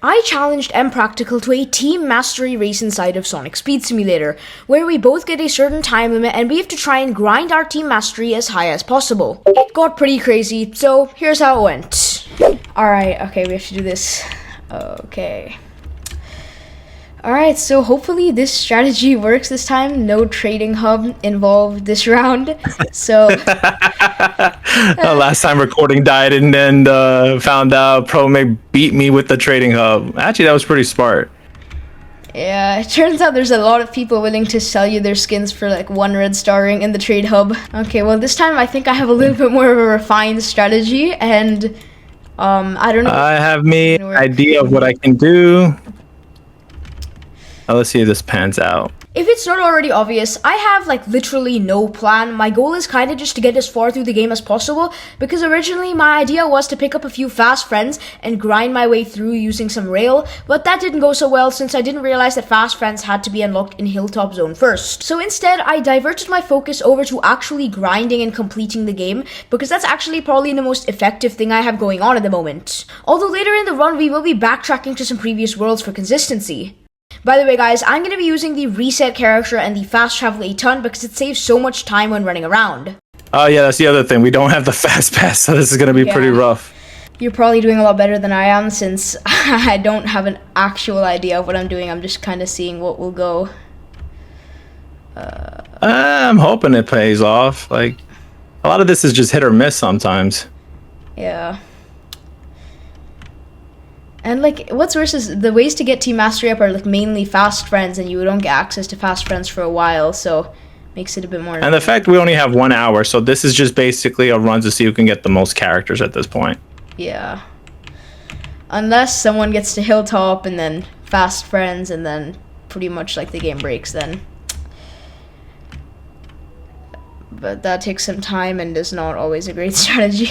I challenged Practical to a team mastery race inside of Sonic Speed Simulator, where we both get a certain time limit and we have to try and grind our team mastery as high as possible. It got pretty crazy, so here's how it went. Alright, okay, we have to do this. Okay. Alright, so hopefully this strategy works this time. No trading hub involved this round. So last time recording died and then found out ProMake beat me with the trading hub. Actually, that was pretty smart. yeah, it turns out there's a lot of people willing to sell you their skins for like 1 red star ring in the trade hub. Okay, well this time I think I have a little bit more of a refined strategy, and I don't know. I have an idea of what I can do. Let's see if this pans out. If it's not already obvious, I have like literally no plan. My goal is kind of just to get as far through the game as possible, because originally my idea was to pick up a few fast friends and grind my way through using some rail, but that didn't go so well since I didn't realize that fast friends had to be unlocked in Hilltop Zone first. So instead, I diverted my focus over to actually grinding and completing the game, because that's actually probably the most effective thing I have going on at the moment. Although later in the run, we will be backtracking to some previous worlds for consistency. By the way guys, I'm going to be using the reset character and the fast travel a ton because it saves so much time when running around. Oh yeah, that's the other thing. We don't have the fast pass, so this is going to be pretty rough. You're probably doing a lot better than I am since I don't have an actual idea of what I'm doing. I'm just kind of seeing what will go. I'm hoping it pays off. Like, a lot of this is just hit or miss sometimes. Yeah. And like, what's worse is the ways to get team mastery up are like mainly fast friends, and you don't get access to fast friends for a while, so makes it a bit more. And the fact we only have 1 hour, so this is just basically a run to see who can get the most characters at this point. Yeah. Unless someone gets to Hilltop and then fast friends, and then pretty much like the game breaks then. But that takes some time and is not always a great strategy.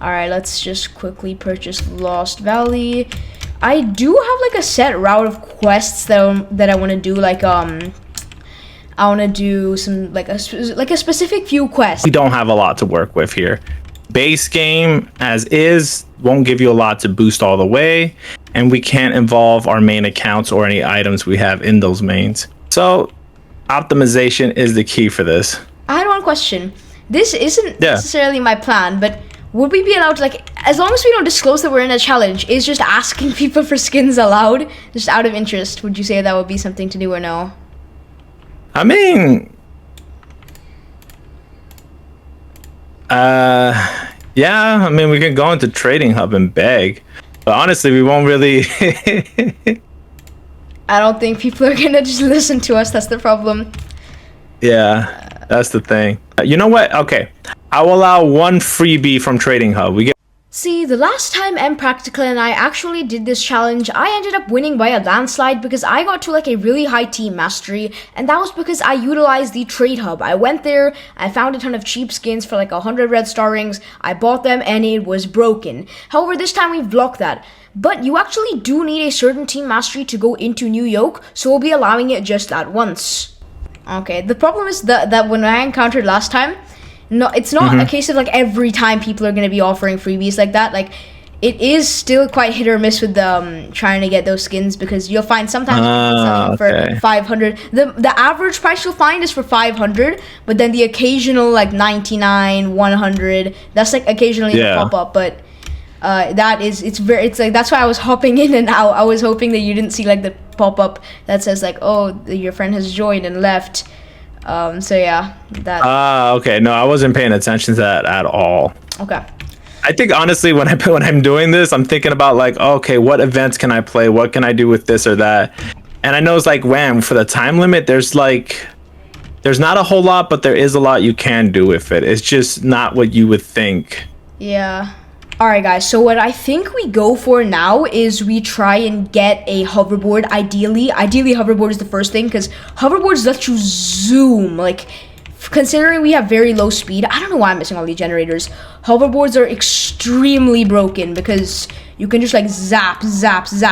Alright, let's just quickly purchase Lost Valley. I do have like a set route of quests that I want to do. Like I want to do some like a specific few quests. We don't have a lot to work with here. Base game as is won't give you a lot to boost all the way, and we can't involve our main accounts or any items we have in those mains. So optimization is the key for this. I had one question. This isn't necessarily my plan, but would we be allowed to, like, as long as we don't disclose that we're in a challenge, is just asking people for skins allowed? Just out of interest, would you say that would be something to do or no? I mean, yeah, I mean, we can go into Trading Hub and beg, but honestly, we won't really. I don't think people are gonna just listen to us, that's the problem. Yeah, that's the thing. You know what? Okay. I will allow 1 freebie from Trading Hub. See, the last time Practical and I actually did this challenge, I ended up winning by a landslide because I got to like a really high team mastery, and that was because I utilized the trade hub. I went there, I found a ton of cheap skins for like 100 red star rings, I bought them, and it was broken. However, this time we've blocked that. But you actually do need a certain team mastery to go into New Yoke, so we'll be allowing it just that once. Okay, the problem is that when I encountered last time, no, it's not a case of like every time people are going to be offering freebies like that. Like, it is still quite hit or miss with trying to get those skins, because you'll find sometimes people selling for 500. The average price you'll find is for 500, but then the occasional like 99, 100, that's like occasionally a pop up, but it's like, that's why I was hopping in and out. I was hoping that you didn't see like the pop up that says like, oh, your friend has joined and left. So yeah, that. Okay. No, I wasn't paying attention to that at all. Okay. I think honestly, when I'm doing this, I'm thinking about like, okay, what events can I play? What can I do with this or that? And I know it's like, wham, for the time limit, there's not a whole lot, but there is a lot you can do with it. It's just not what you would think. Yeah. Alright guys, so what I think we go for now is we try and get a hoverboard. Ideally hoverboard is the first thing, because hoverboards let you zoom. Like, considering we have very low speed, I don't know why I'm missing all these generators. Hoverboards are extremely broken because you can just like zap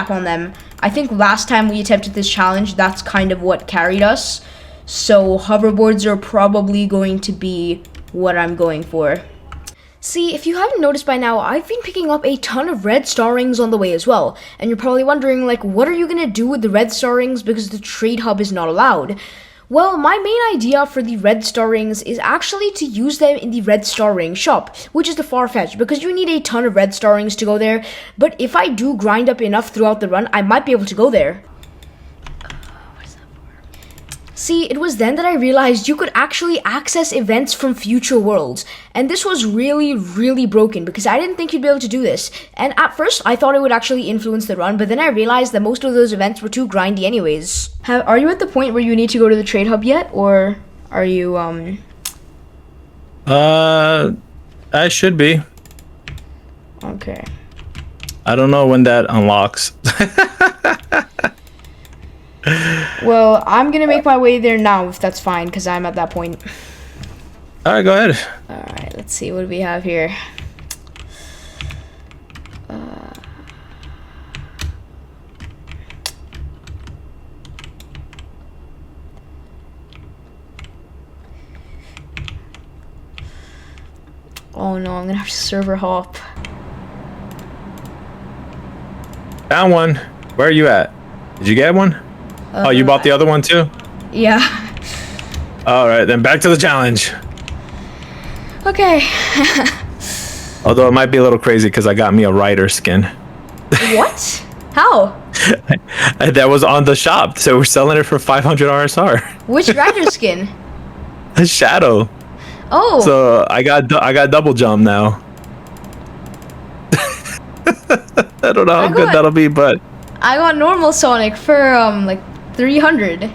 on them. I think last time we attempted this challenge, that's kind of what carried us. So hoverboards are probably going to be what I'm going for. See, if you haven't noticed by now, I've been picking up a ton of red star rings on the way as well. And you're probably wondering, like, what are you gonna do with the red star rings because the trade hub is not allowed? Well, my main idea for the red star rings is actually to use them in the red star ring shop, which is the far-fetched because you need a ton of red star rings to go there. But if I do grind up enough throughout the run, I might be able to go there. See, it was then that I realized you could actually access events from future worlds. And this was really, really broken because I didn't think you'd be able to do this. And at first, I thought it would actually influence the run, but then I realized that most of those events were too grindy anyways. Are you at the point where you need to go to the trade hub yet? Or are you, I should be. Okay. I don't know when that unlocks. Well, I'm gonna make my way there now if that's fine, because I'm at that point. Alright, go ahead. Alright, let's see what we have here. Oh no, I'm gonna have to server hop. Found one. Where are you at? Did you get one? Oh, you bought the other one too? Yeah. Alright, then back to the challenge. Okay. Although it might be a little crazy because I got me a rider skin. What? How? That was on the shop, so we're selling it for 500 RSR. Which rider skin? A shadow. Oh. So I got double jump now. I don't know how good that'll be, but I got normal Sonic for like 300.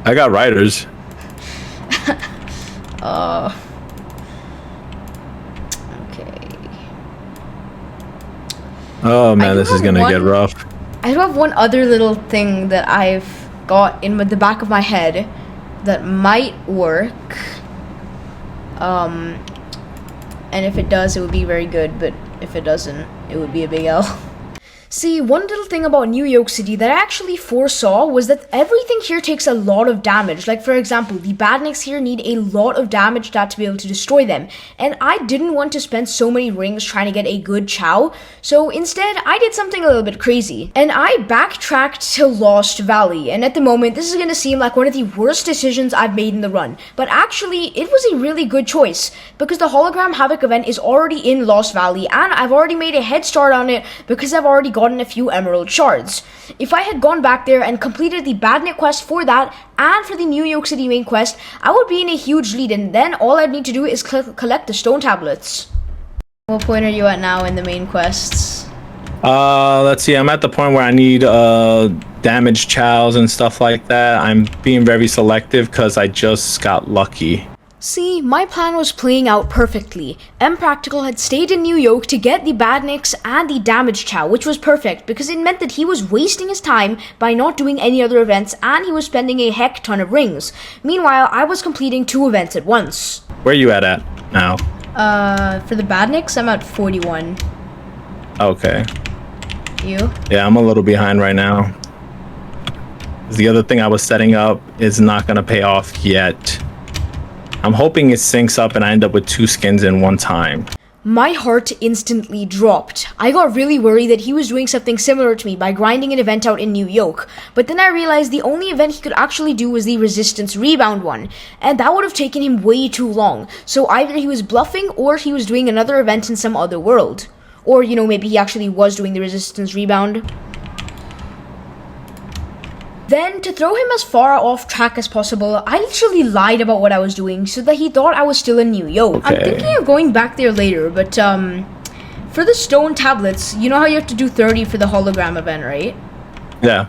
I got riders. Okay. Oh man, this is gonna get rough. I do have one other little thing that I've got in the back of my head that might work. And if it does, it would be very good, but if it doesn't, it would be a big L. See, one little thing about New Yoke City that I actually foresaw was that everything here takes a lot of damage. Like, for example, the badniks here need a lot of damage to be able to destroy them. And I didn't want to spend so many rings trying to get a good chow. So instead, I did something a little bit crazy. And I backtracked to Lost Valley. And at the moment, this is going to seem like one of the worst decisions I've made in the run. But actually, it was a really good choice. Because the Hologram Havoc event is already in Lost Valley. And I've already made a head start on it because I've already gotten a few emerald shards. If I had gone back there and completed the badnik quest for that and for the New York City main quest, I would be in a huge lead, and then all I'd need to do is collect the stone tablets. What point are you at now in the main quests? Let's see, I'm at the point where I need damaged chows and stuff like that. I'm being very selective because I just got lucky. See, my plan was playing out perfectly. Practical had stayed in New York to get the badniks and the damage chow, which was perfect because it meant that he was wasting his time by not doing any other events and he was spending a heck ton of rings. Meanwhile, I was completing 2 events at once. Where are you at now? For the badniks, I'm at 41. Okay. You? Yeah, I'm a little behind right now. The other thing I was setting up is not going to pay off yet. I'm hoping it syncs up and I end up with 2 skins in one time. My heart instantly dropped. I got really worried that he was doing something similar to me by grinding an event out in New York. But then I realized the only event he could actually do was the resistance rebound one. And that would have taken him way too long. So either he was bluffing or he was doing another event in some other world. Or, you know, maybe he actually was doing the resistance rebound. Then, to throw him as far off track as possible, I literally lied about what I was doing so that he thought I was still in New York. Okay. I'm thinking of going back there later, but for the stone tablets, you know how you have to do 30 for the hologram event, right? Yeah.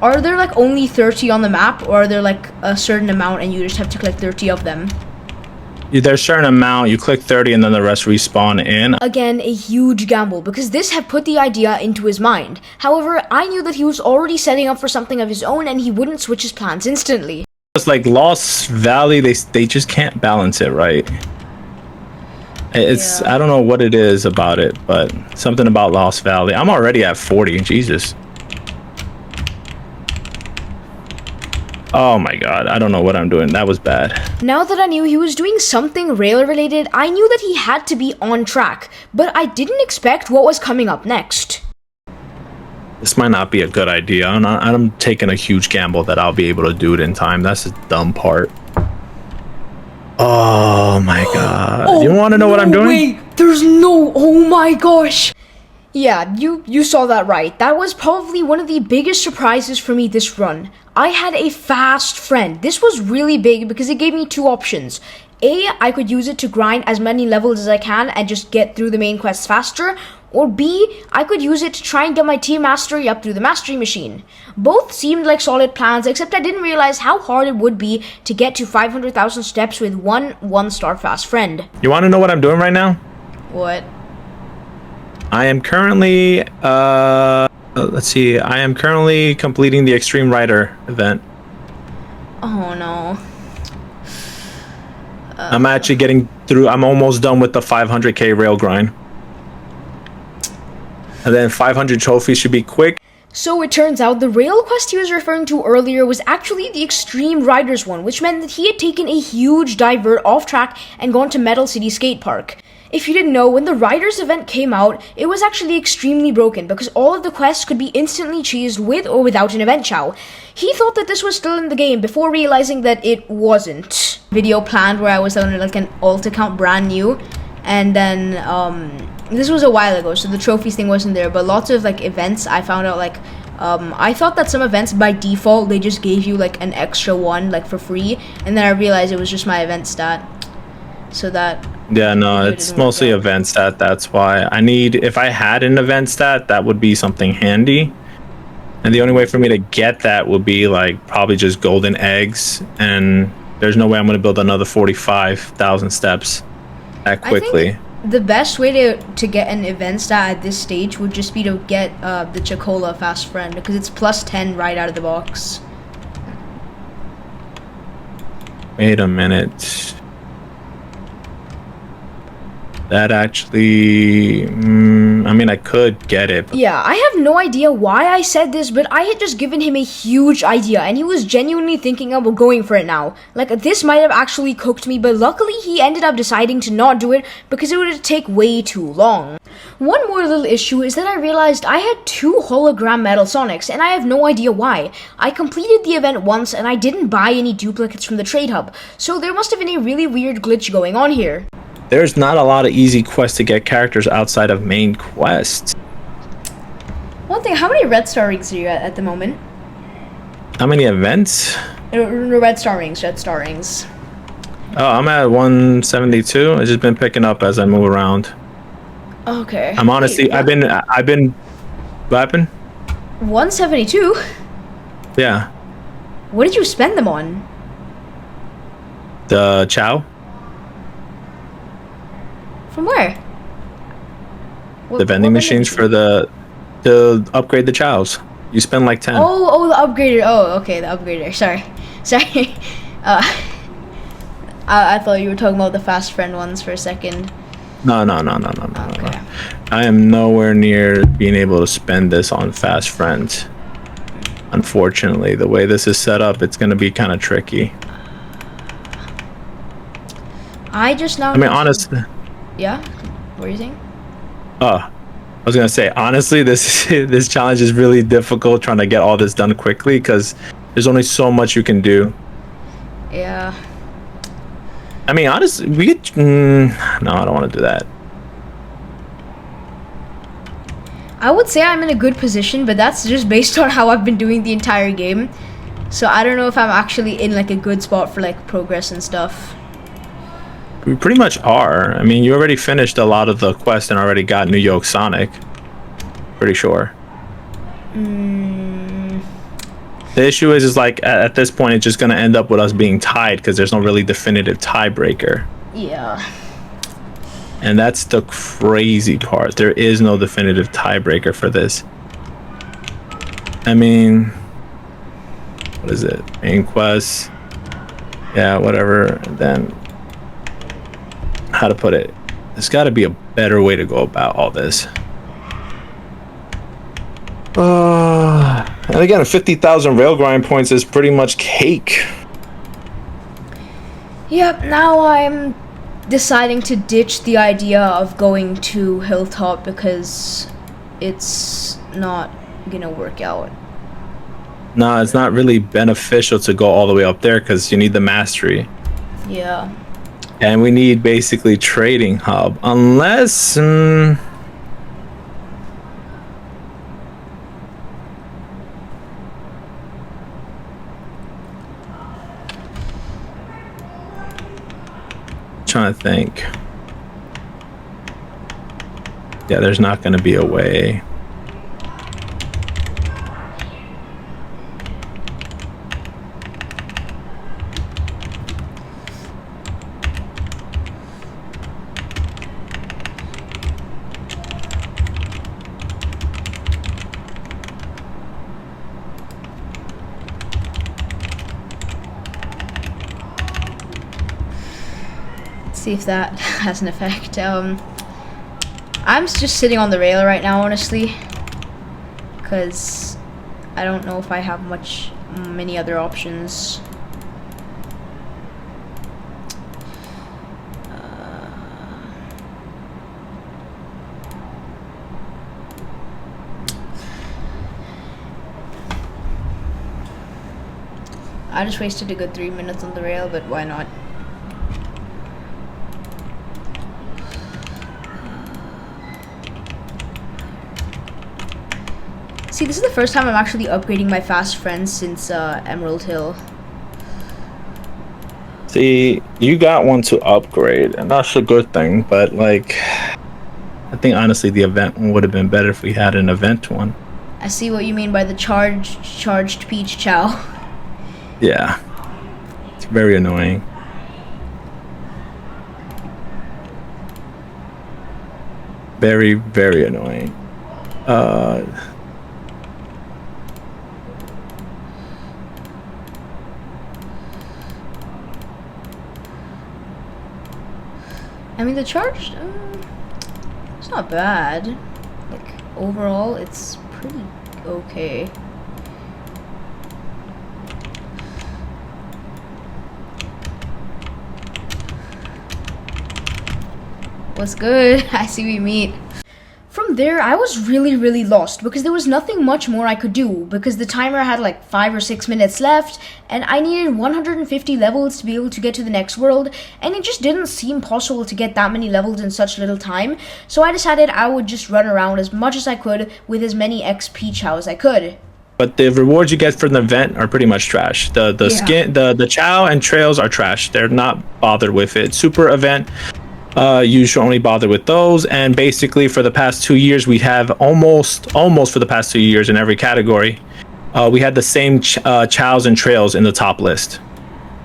Are there like only 30 on the map, or are there like a certain amount and you just have to collect 30 of them? There's a certain amount, you click 30 and then the rest respawn in. Again, a huge gamble because this had put the idea into his mind. However, I knew that he was already setting up for something of his own and he wouldn't switch his plans instantly. It's like Lost Valley, they just can't balance it right. It's, yeah. I don't know what it is about it, but something about Lost Valley. I'm already at 40, Jesus. Oh my god, I don't know what I'm doing. That was bad. Now that I knew he was doing something rail related, I knew that he had to be on track, but I didn't expect what was coming up next. This might not be a good idea. I'm taking a huge gamble that I'll be able to do it in time. That's the dumb part. Oh my god. Oh, you want to know what I'm doing? Wait, there's no, oh my gosh. Yeah, you saw that right. That was probably one of the biggest surprises for me this run. I had a fast friend. This was really big because it gave me two options. A, I could use it to grind as many levels as I can and just get through the main quests faster. Or B, I could use it to try and get my team mastery up through the mastery machine. Both seemed like solid plans, except I didn't realize how hard it would be to get to 500,000 steps with one-star fast friend. You want to know what I'm doing right now? What? I am currently, let's see, I am currently completing the Extreme Rider event. Oh no. I'm actually getting through, I'm almost done with the 500k rail grind. And then 500 trophies should be quick. So it turns out the rail quest he was referring to earlier was actually the Extreme Riders one, which meant that he had taken a huge divert off track and gone to Metal City Skate Park. If you didn't know, when the Riders event came out, it was actually extremely broken because all of the quests could be instantly cheesed with or without an event chow. He thought that this was still in the game before realizing that it wasn't. Video planned where I was on like an alt account brand new, and then this was a while ago, so the trophies thing wasn't there, but lots of like events I found out like I thought that some events by default they just gave you like an extra one like for free, and then I realized it was just my event stat. So that yeah, no, it's mostly event stat. That's why I need, if I had an event stat, that would be something handy. And the only way for me to get that would be like probably just golden eggs, and there's no way I'm going to build another 45,000 steps that quickly. I think the best way to get an event stat at this stage would just be to get the Chocola fast friend, because it's plus 10 right out of the box. Wait a minute. That actually, I mean, I could get it. But yeah, I have no idea why I said this, but I had just given him a huge idea, and he was genuinely thinking of going for it now. Like, this might have actually cooked me, but luckily he ended up deciding to not do it because it would take way too long. One more little issue is that I realized I had 2 hologram Metal Sonics, and I have no idea why. I completed the event once, and I didn't buy any duplicates from the trade hub, so there must have been a really weird glitch going on here. There's not a lot of easy quests to get characters outside of main quests. One thing, how many red star rings are you at the moment? How many events? Red star rings. Oh, I'm at 172. I've just been picking up as I move around. Okay. I'm honestly, I've been, what happened? 172? Yeah. What did you spend them on? The chow? From where? The vending machines for to upgrade the chows. You spend like 10. Oh, the upgrader. Oh, okay, the upgrader. Sorry. I thought you were talking about the fast friend ones for a second. No. Okay. I am nowhere near being able to spend this on fast friends. Unfortunately, the way this is set up, it's going to be kind of tricky. I mean, honestly. Yeah? What are you saying? I was gonna say, honestly, this challenge is really difficult trying to get all this done quickly because there's only so much you can do. Yeah. I mean, honestly, we could. No, I don't want to do that. I would say I'm in a good position, but that's just based on how I've been doing the entire game. So I don't know if I'm actually in like a good spot for like progress and stuff. We pretty much are. I mean, you already finished a lot of the quest and already got New Yoke Sonic. Pretty sure. The issue is like at this point, it's just gonna end up with us being tied because there's no really definitive tiebreaker. Yeah. And that's the crazy part. There is no definitive tiebreaker for this. I mean, what is it? Main quest. Yeah, whatever. Then. How to put it, there's got to be a better way to go about all this. And again, 50,000 rail grind points is pretty much cake. Yep, now I'm deciding to ditch the idea of going to Hilltop because it's not gonna work out. Nah, it's not really beneficial to go all the way up there because you need the mastery. Yeah. And we need basically trading hub. Unless... trying to think. Yeah, there's not going to be a way. See if that has an effect. I'm just sitting on the rail right now, honestly, because I don't know if I have many other options. I just wasted a good 3 minutes on the rail, but why not? See, this is the first time I'm actually upgrading my fast friends since Emerald Hill. See, you got one to upgrade, and that's a good thing, but like, I think honestly the event one would have been better if we had an event one. I see what you mean by the charged peach chow. Yeah. It's very annoying. Very, very annoying. I mean, the charge, it's not bad. Like, overall, it's pretty okay. What's good? I see we meet. From there, I was really lost because there was nothing much more I could do because the timer had like 5 or 6 minutes left and I needed 150 levels to be able to get to the next world, and it just didn't seem possible to get that many levels in such little time. So I decided I would just run around as much as I could with as many XP chow as I could. But the rewards you get from the event are pretty much trash. The skin, the chow and trails are trash. They're not bothered with it. Super event, you should only bother with those. And basically for the past 2 years, we have almost for the past 2 years in every category, we had the same chows and trails in the top list.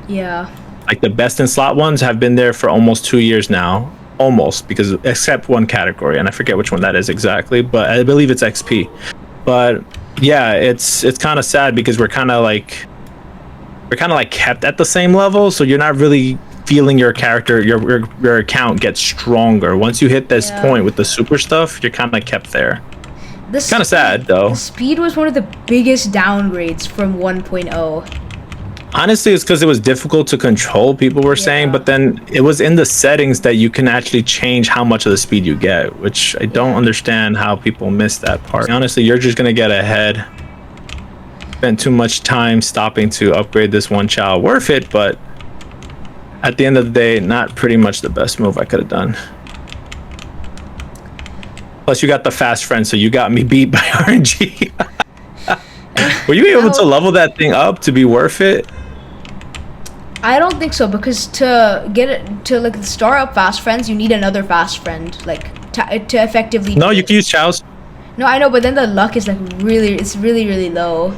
Yeah. Like the best in slot ones have been there for almost 2 years now. Almost, because except one category, and I forget which one that is exactly, but I believe it's XP. But yeah, it's kind of sad because we're kind of like kept at the same level, so you're not really feeling your character, your account gets stronger. Once you hit this point with the super stuff, you're kind of kept there. It's kind of sad though. The speed was one of the biggest downgrades from 1.0. Honestly, it's because it was difficult to control, people were saying, but then it was in the settings that you can actually change how much of the speed you get, which I don't understand how people miss that part. Honestly, you're just gonna get ahead. Spent too much time stopping to upgrade this one chow. Worth it, but at the end of the day, not pretty much the best move I could have done. Plus, you got the fast friend, so you got me beat by RNG. Were you able to level that thing up to be worth it? I don't think so, because to get it to like star up fast friends, you need another fast friend, like to effectively. No, you can use chows. No, I know, but then the luck is like really low.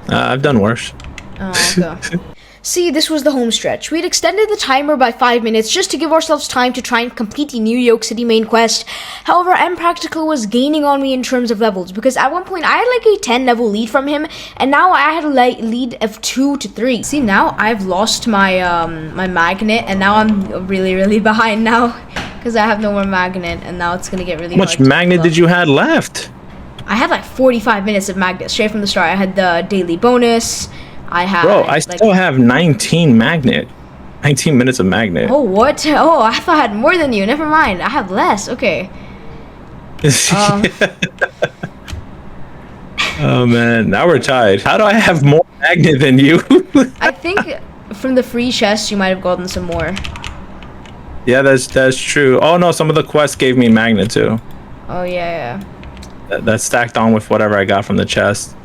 I've done worse. Oh, okay. See, this was the home stretch. We had extended the timer by 5 minutes just to give ourselves time to try and complete the new Yoke City main quest. However, Impractical was gaining on me in terms of levels, because at one point I had like a 10 level lead from him, and now I had a lead of 2 to 3. See, now I've lost my my magnet, and now I'm really behind now, because I have no more magnet, and now it's gonna get really hard. How much magnet did you have left? I had like 45 minutes of magnet straight from the start. I had the daily bonus. I had. Bro, I still have 19 minutes of magnet. Oh, what? Oh, I thought I had more than you. Never mind. I have less. Okay. Oh man, now we're tied. How do I have more magnet than you? I think from the free chest you might have gotten some more. Yeah, that's true. Oh no, some of the quests gave me magnet too. Oh yeah. That's stacked on with whatever I got from the chest.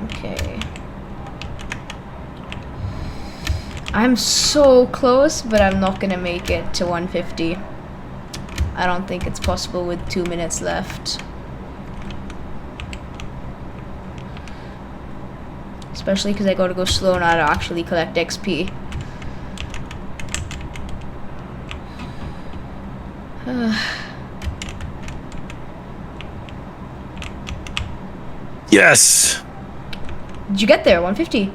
Okay. I'm so close, but I'm not gonna make it to 150. I don't think it's possible with 2 minutes left. Especially because I gotta go slow now to actually collect XP. Yes. Did you get there? 150?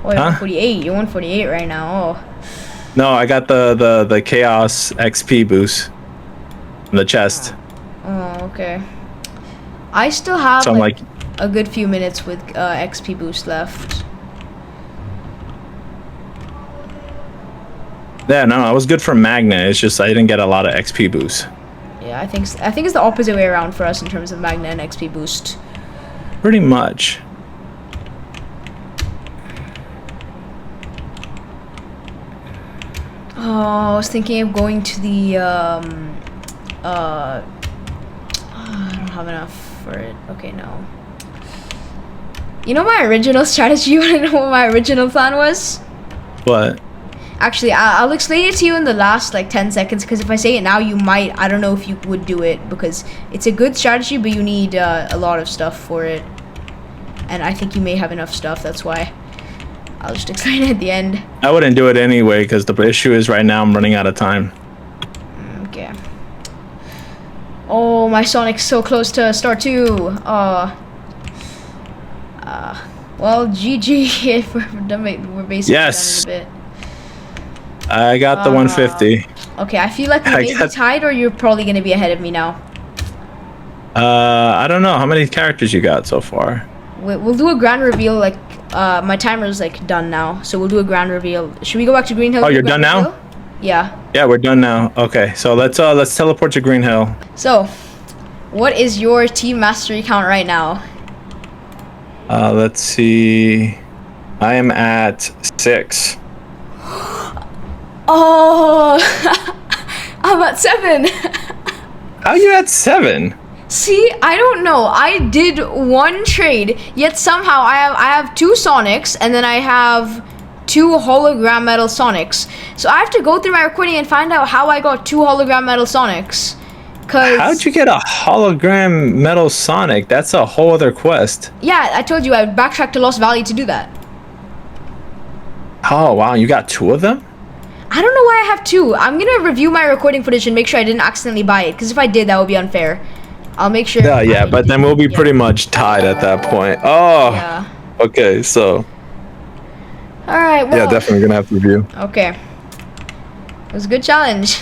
Oh, you're Huh? 148. You're 148 right now. Oh. No, I got the chaos XP boost from the chest. Oh, okay. I still have So I'm like, a good few minutes with XP boost left. yeah, no, I was good for magnet. It's just I didn't get a lot of XP boost. Yeah, I think it's the opposite way around for us in terms of magnet and XP boost. Pretty much. Oh, I was thinking of going to the I don't have enough for it. Okay, no. You know my original strategy? You wanna know what my original plan was? What? Actually, I'll explain it to you in the last like 10 seconds, because if I say it now, you might, I don't know if you would do it, because it's a good strategy, but you need a lot of stuff for it. And I think you may have enough stuff, that's why. I'll just explain it at the end. I wouldn't do it anyway because the issue is right now I'm running out of time. Okay. Oh, my Sonic's so close to star 2. Well, GG. If we're basically Yes. done in a bit. I got the 150. Okay, I feel like we may be tied, or you're probably going to be ahead of me now. I don't know. How many characters you got so far? We'll do a grand reveal, like, my timer's, like, done now. So we'll do a grand reveal. Should we go back to Green Hill? Oh, you're done now? Yeah. Yeah, we're done now. Okay, so let's teleport to Green Hill. So, what is your team mastery count right now? Let's see. I am at 6. Oh, I'm at 7. How you at 7? See, I don't know. I did one trade, yet somehow I have 2 Sonics, and then I have 2 hologram metal Sonics. So I have to go through my recording and find out how I got 2 hologram metal Sonics. How'd you get a hologram metal Sonic? That's a whole other quest. Yeah, I told you I would backtrack to Lost Valley to do that. Oh wow, you got 2 of them? I don't know why I have 2. I'm gonna review my recording footage and make sure I didn't accidentally buy it, because if I did, that would be unfair. I'll make sure. Yeah, but then we'll be pretty much tied at that point. Oh. Yeah. Okay, so. All right. Well, Yeah, definitely gonna have to review. Okay. It was a good challenge.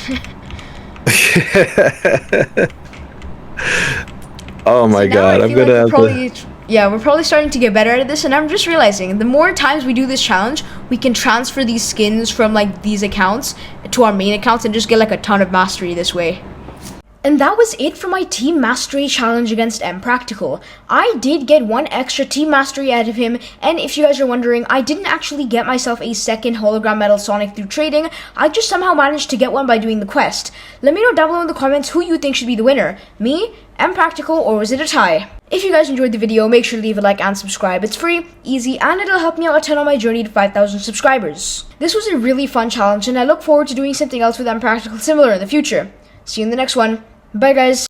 Oh my god, I'm gonna have to. Yeah, we're probably starting to get better at this, and I'm just realizing the more times we do this challenge, we can transfer these skins from like these accounts to our main accounts and just get like a ton of mastery this way. And that was it for my team mastery challenge against Practical. I did get 1 extra team mastery out of him, and if you guys are wondering, I didn't actually get myself a second hologram metal Sonic through trading. I just somehow managed to get one by doing the quest. Let me know down below in the comments who you think should be the winner. Me, Practical, or was it a tie? If you guys enjoyed the video, make sure to leave a like and subscribe. It's free, easy, and it'll help me out a ton on my journey to 5,000 subscribers. This was a really fun challenge, and I look forward to doing something else with Practical similar in the future. See you in the next one. Bye guys.